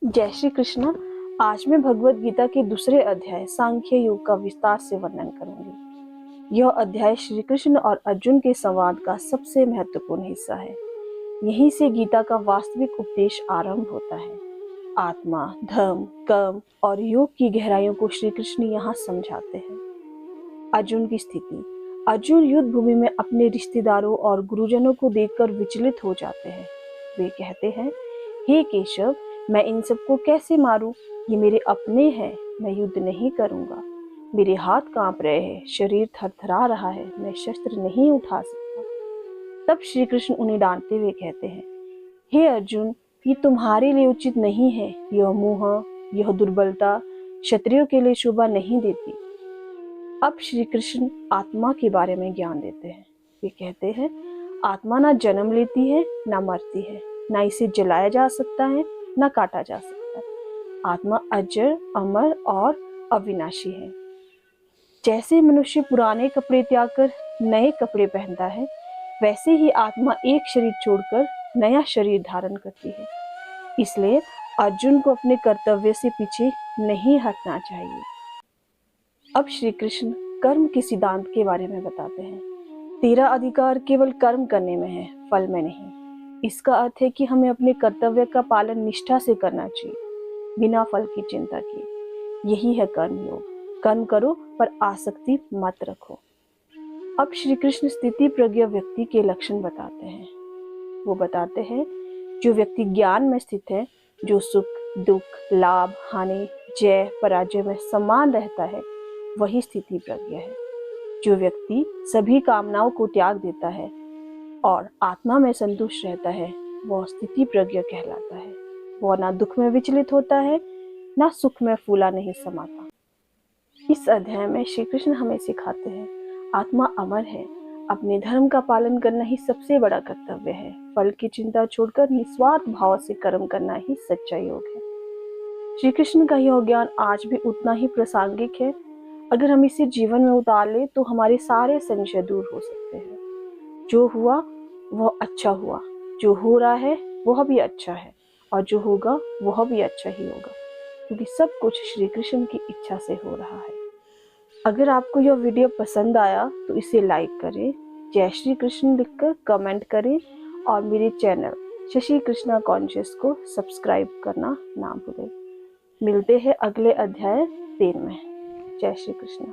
जय श्री कृष्ण। आज मैं भगवत गीता के दूसरे अध्याय सांख्य योग का विस्तार से वर्णन करूंगी। यह अध्याय श्री कृष्ण और अर्जुन के संवाद का सबसे महत्वपूर्ण हिस्सा है। यहीं से गीता का वास्तविक उपदेश आरंभ होता है। आत्मा, धर्म, कर्म और योग की गहराइयों को श्री कृष्ण यहाँ समझाते हैं। अर्जुन की स्थिति। अर्जुन युद्ध भूमि में अपने रिश्तेदारों और गुरुजनों को देखकर विचलित हो जाते हैं। वे कहते हैं, हे केशव, मैं इन सबको कैसे मारूं? ये मेरे अपने हैं, मैं युद्ध नहीं करूंगा। मेरे हाथ कांप रहे हैं, शरीर थरथरा रहा है, मैं शस्त्र नहीं उठा सकता। तब श्री कृष्ण उन्हें डांटते हुए कहते हैं, हे अर्जुन, ये तुम्हारे लिए उचित नहीं है। यह मोह, यह दुर्बलता क्षत्रियों के लिए शोभा नहीं देती। अब श्री कृष्ण आत्मा के बारे में ज्ञान देते हैं। वे कहते हैं, आत्मा ना जन्म लेती है ना मरती है, ना इसे जलाया जा सकता है ना काटा जा सकता है। आत्मा अजर, अमर और अविनाशी है। जैसे मनुष्य पुराने कपड़े त्याग कर नए कपड़े पहनता है, वैसे ही आत्मा एक शरीर छोड़कर नया शरीर धारण करती है। इसलिए अर्जुन को अपने कर्तव्य से पीछे नहीं हटना चाहिए। अब श्री कृष्ण कर्म के सिद्धांत के बारे में बताते हैं। तेरा अधिकार केवल कर्म करने में है, फल में नहीं। इसका अर्थ है कि हमें अपने कर्तव्य का पालन निष्ठा से करना चाहिए, बिना फल की चिंता किए। यही है कर्म योग। कर्म करो पर आसक्ति मत रखो। अब श्री कृष्ण स्थिति प्रज्ञ व्यक्ति के लक्षण बताते हैं। वो बताते हैं, जो व्यक्ति ज्ञान में स्थित है, जो सुख, दुख, लाभ, हानि, जय, पराजय में समान रहता है, वही स्थिति प्रज्ञ है। जो व्यक्ति सभी कामनाओं को त्याग देता है और आत्मा में संतुष्ट रहता है, वह स्थिति प्रज्ञ कहलाता है। वह ना दुख में विचलित होता है, ना सुख में फूला नहीं समाता। इस अध्याय में श्री कृष्ण हमें सिखाते हैं, आत्मा अमर है। अपने धर्म का पालन करना ही सबसे बड़ा कर्तव्य है। फल की चिंता छोड़कर निस्वार्थ भाव से कर्म करना ही सच्चा योग है। श्री कृष्ण का यह ज्ञान आज भी उतना ही प्रासंगिक है। अगर हम इसे जीवन में उतार ले तो हमारे सारे संशय दूर हो सकते हैं। जो हुआ वह अच्छा हुआ, जो हो रहा है वह भी अच्छा है, और जो होगा वह भी अच्छा ही होगा, क्योंकि सब कुछ श्री कृष्ण की इच्छा से हो रहा है। अगर आपको यह वीडियो पसंद आया तो इसे लाइक करें, जय श्री कृष्ण लिखकर कमेंट करें और मेरे चैनल शशि कृष्णा कॉन्शियस को सब्सक्राइब करना ना भूलें। मिलते हैं अगले अध्याय 3 में। जय श्री कृष्ण।